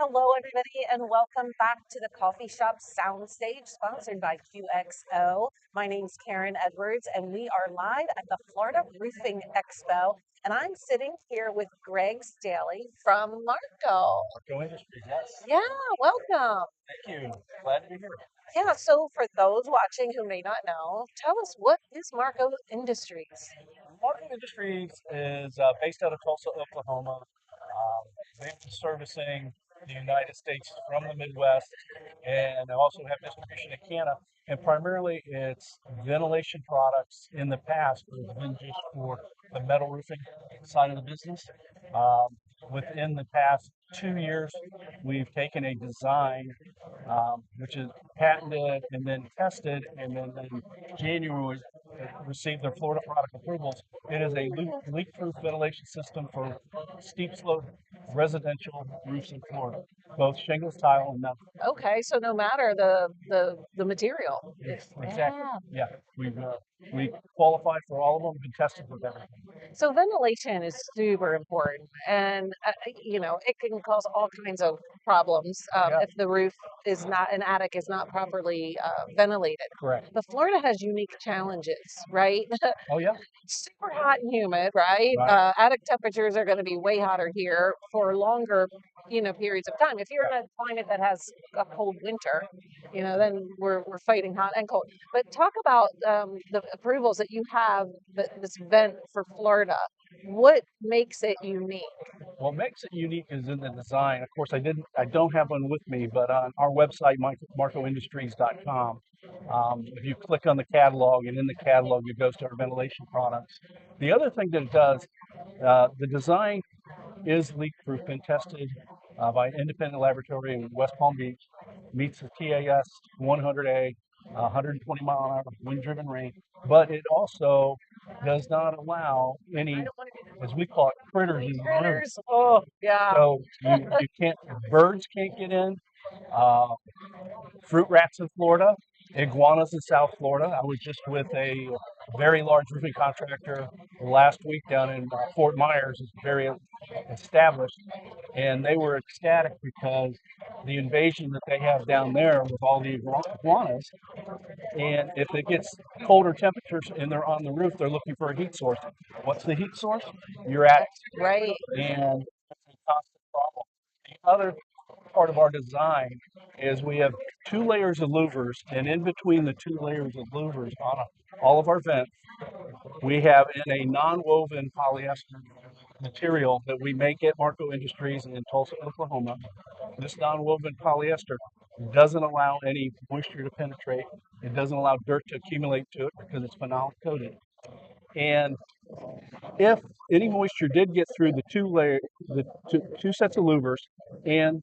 Hello, everybody, and welcome back to the Coffee Shop Soundstage, sponsored by QXO. My name's Karen Edwards, and we are live at the Florida Roofing Expo. And I'm sitting here with Greg Staley from Marco. Marco Industries, yes. Yeah, welcome. Thank you. Glad to be here. Yeah, so for those watching who may not know, tell us, what is Marco Industries? Marco Industries is based out of Tulsa, Oklahoma. They've been servicing the United States from the Midwest, and they also have distribution in Canada. And primarily, it's ventilation products. In the past, it's been just for the metal roofing side of the business. Um, Within the past 2 years, we've taken a design which is patented and then tested, and then in January received their Florida product approvals. It is a leak-proof ventilation system for steep slope residential roofs in Florida, both shingles, tile, and metal. Okay, so no matter the material. Yes, exactly. Yeah, we qualify for all of them, been tested with everything. So ventilation is super important, and it can cause all kinds of problems Yeah, if the roof is not an attic is not properly ventilated. correct. But Florida has unique challenges, right? Oh yeah, Super hot and humid, right? right. Attic temperatures are going to be way hotter here for longer, periods of time. If you're in a climate that has a cold winter, then we're fighting hot and cold. But talk about the approvals that you have, this vent for Florida. What makes it unique? What makes it unique is in the design. Of course, I don't have one with me, but on our website, marcoindustries.com, if you click on the catalog, and in the catalog, it goes to our ventilation products. The other thing that it does, the design is leak-proof, been tested by an independent laboratory in West Palm Beach, meets the TAS 100A, 120 mile an hour wind-driven rain, but it also does not allow any, as we call it, critters in the room. Critters. Oh, yeah. So you can't, birds can't get in, uh, fruit rats in Florida, iguanas in South Florida. I was just with a very large roofing contractor last week down in Fort Myers, is very established, and they were ecstatic because the invasion that they have down there with all the iguanas, and if it gets colder temperatures and they're on the roof, they're looking for a heat source. What's the heat source? Your attic, Right. and it's a constant problem. The other part of our design is we have two layers of louvers, and in between the two layers of louvers on all of our vents, we have in a non-woven polyester material that we make at Marco Industries in Tulsa, Oklahoma. This non-woven polyester doesn't allow any moisture to penetrate. It doesn't allow dirt to accumulate to it because it's phenolic coated. And if any moisture did get through the two sets of louvers and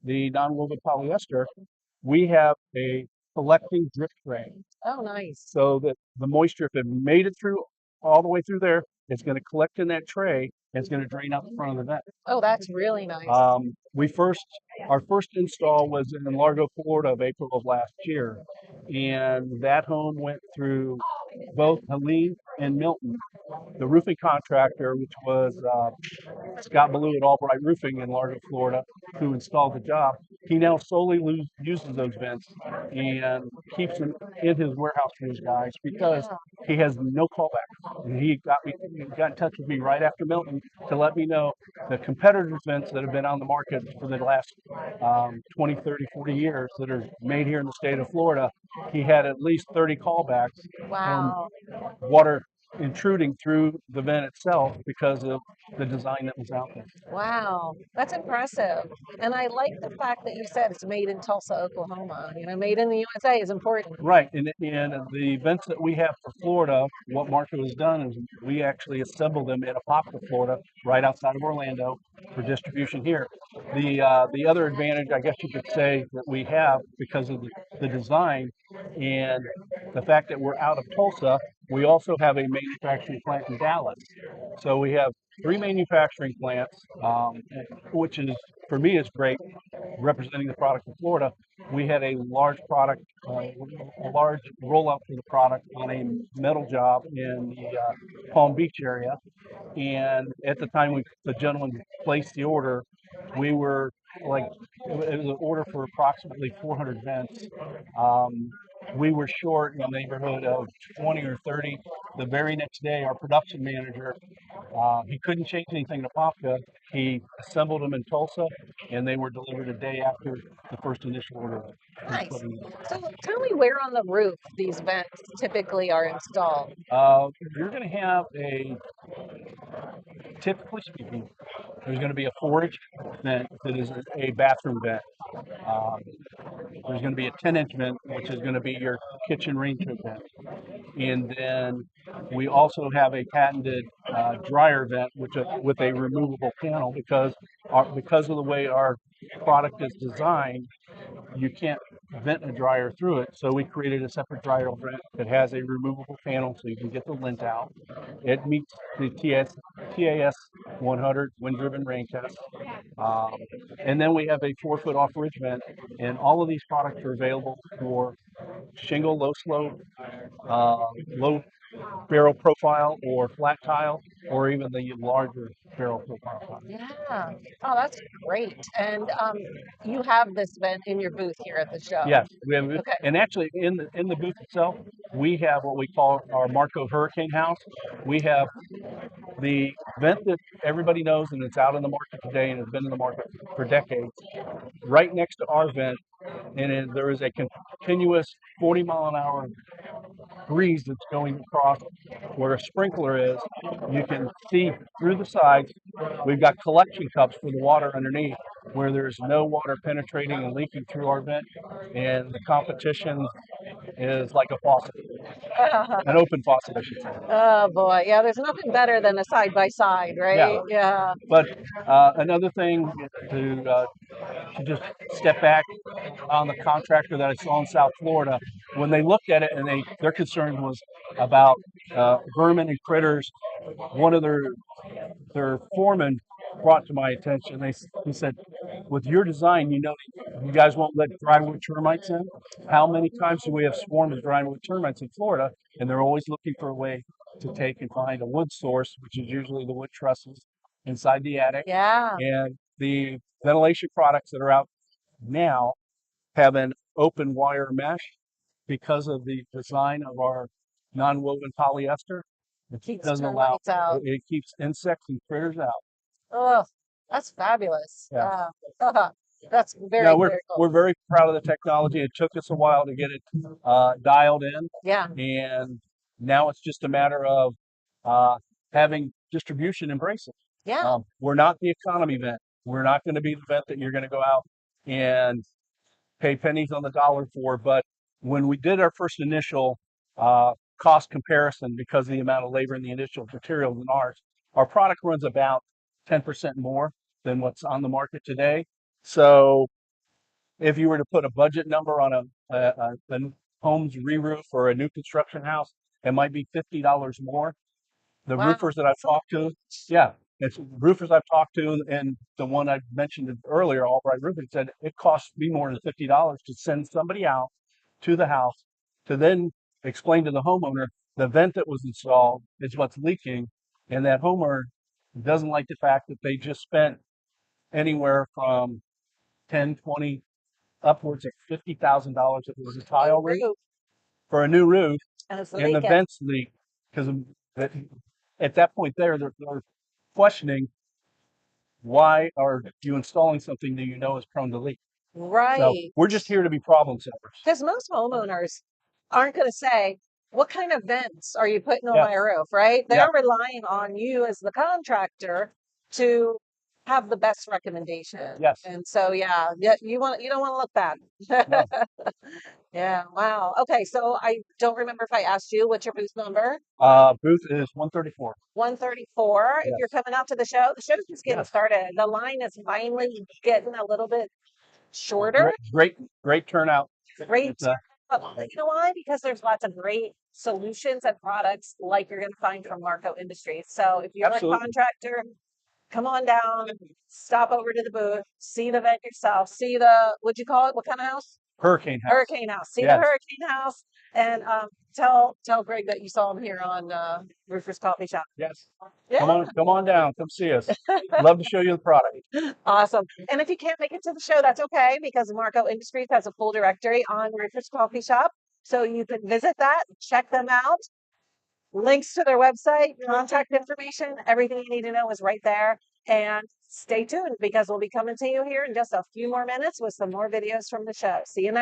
the non-woven polyester, we have a collecting drip tray. Oh, nice. So that the moisture, if it made it through all the way through there, it's going to collect in that tray and it's going to drain out the front of the vent. Oh, that's really nice. Our first install was in Largo, Florida, of April of last year, and that home went through both Helene and Milton. The roofing contractor, which was Scott Ballou at Albright Roofing in Largo, Florida, who installed the job, he now solely uses those vents and keeps them in his warehouse for his guys because he has no callback. And he got in touch with me right after Milton to let me know the competitors' vents that have been on the market for the last 20, 30, 40 years that are made here in the state of Florida. He had at least 30 callbacks from Wow. water intruding through the vent itself because of the design that was out there. Wow, that's impressive. And I like the fact that you said it's made in Tulsa, Oklahoma. Made in the USA is important. Right, and the vents that we have for Florida, what Marshall has done is we actually assemble them in Apopka, Florida, right outside of Orlando, for distribution here. The other advantage, I guess you could say, that we have because of the design and the fact that we're out of Tulsa, we also have a manufacturing plant in Dallas. So we have three manufacturing plants, which is, for me, is great representing the product in Florida. We had a large a large rollout for the product on a metal job in the Palm Beach area. And at the time the gentleman placed the order, we were like, it was an order for approximately 400 vents. Um, we were short in the neighborhood of 20 or 30. The very next day, our production manager, he couldn't change anything to Popka. He assembled them in Tulsa, and they were delivered a day after the first initial order was put Nice. in. So tell me where on the roof these vents typically are installed. Uh, you're going to have a, typically speaking, there's going to be a 4-inch vent that is a bathroom vent. Um, there's going to be a 10-inch vent, which is going to be your kitchen rain cook vent. And then we also have a patented dryer vent, with a removable panel, because of the way our product is designed, you can't vent a dryer through it. So we created a separate dryer vent that has a removable panel so you can get the lint out. It meets the TAS 100 wind-driven rain test. Um, and then we have a 4-foot off-ridge vent, and all of these products are available for shingle, low slope, low barrel profile, or flat tile, or even the larger barrel profile tile. Yeah. Oh, that's great. And you have this vent in your booth here at the show. Yes, we have, Okay. and actually in the booth itself, we have what we call our Marco Hurricane House. We have the vent that everybody knows and it's out in the market today and has been in the market for decades. Right next to our vent, there is a continuous 40-mile-an-hour breeze that's going across where a sprinkler is. You can see through the sides. We've got collection cups for the water underneath, where there's no water penetrating and leaking through our vent. And the competition is like a faucet, an open faucet, I should say. Oh boy. Yeah, there's nothing better than a side by side, Yeah. right? Yeah. But another thing to just step back on the contractor that I saw in South Florida, when they looked at it and their concern was about vermin and critters. One of their foreman brought to my attention. He said, "With your design, you guys won't let drywood termites in. How many times do we have swarms of drywood termites in Florida? And they're always looking for a way to take and find a wood source, which is usually the wood trusses inside the attic. Yeah. And the ventilation products that are out now have an open wire mesh because of the design of our non-woven polyester. It Keeps doesn't allow, termites out. it keeps insects and critters out. Oh, that's fabulous. Yeah. That's Now very, very we're cool. very proud of the technology. It took us a while to get it dialed in, Yeah. and now it's just a matter of uh, having distribution embrace it. Yeah. We're not the economy vent. We're not going to be the vent that you're going to go out and pay pennies on the dollar for. But when we did our first initial cost comparison, because of the amount of labor and the initial materials in ours, our product runs about 10% more than what's on the market today. So if you were to put a budget number on a home's re-roof or a new construction house, it might be $50 more. The Wow. roofers that I've talked to, yeah, it's roofers I've talked to, and the one I mentioned earlier, Albright Roofing, said it costs me more than $50 to send somebody out to the house to then explain to the homeowner the vent that was installed is what's leaking, and that homeowner doesn't like the fact that they just spent anywhere from 10, 20, upwards of $50,000 if it was a New tile roof roof for a new roof, and it's and the leaking. vents leak because at that point they're questioning, why are you installing something that you know is prone to leak? So Right. we're just here to be problem solvers. Because most homeowners aren't going to say, what kind of vents are you putting on Yeah, my roof, right? yeah, They're relying on you as the contractor to have the best recommendation. yes, And so, yeah, you don't want to look bad. no. Yeah, wow. Okay, so I don't remember if I asked you what's your booth number? Booth is 134. 134. If you're Yes, coming out to the show, the show's just getting yes. started. The line is finally getting a little bit shorter. Great turnout. Great. It's You know why? Because there's lots of great solutions and products like you're going to find from Marco Industries. So if you're a absolutely. contractor, come on down, stop over to the booth, see the vent yourself, see the, what'd you call it? What kind of house? Hurricane House. Hurricane House. See the Yes. Hurricane House, and tell Greg that you saw him here on Roofer's Coffee Shop. Yes. Yeah, Come on down. Come see us. Love to show you the product. awesome. And if you can't make it to the show, that's okay because Marco Industries has a full directory on Roofer's Coffee Shop, so you can visit that, check them out. Links to their website, contact information, everything you need to know is right there. And stay tuned because we'll be coming to you here in just a few more minutes with some more videos from the show. See you next.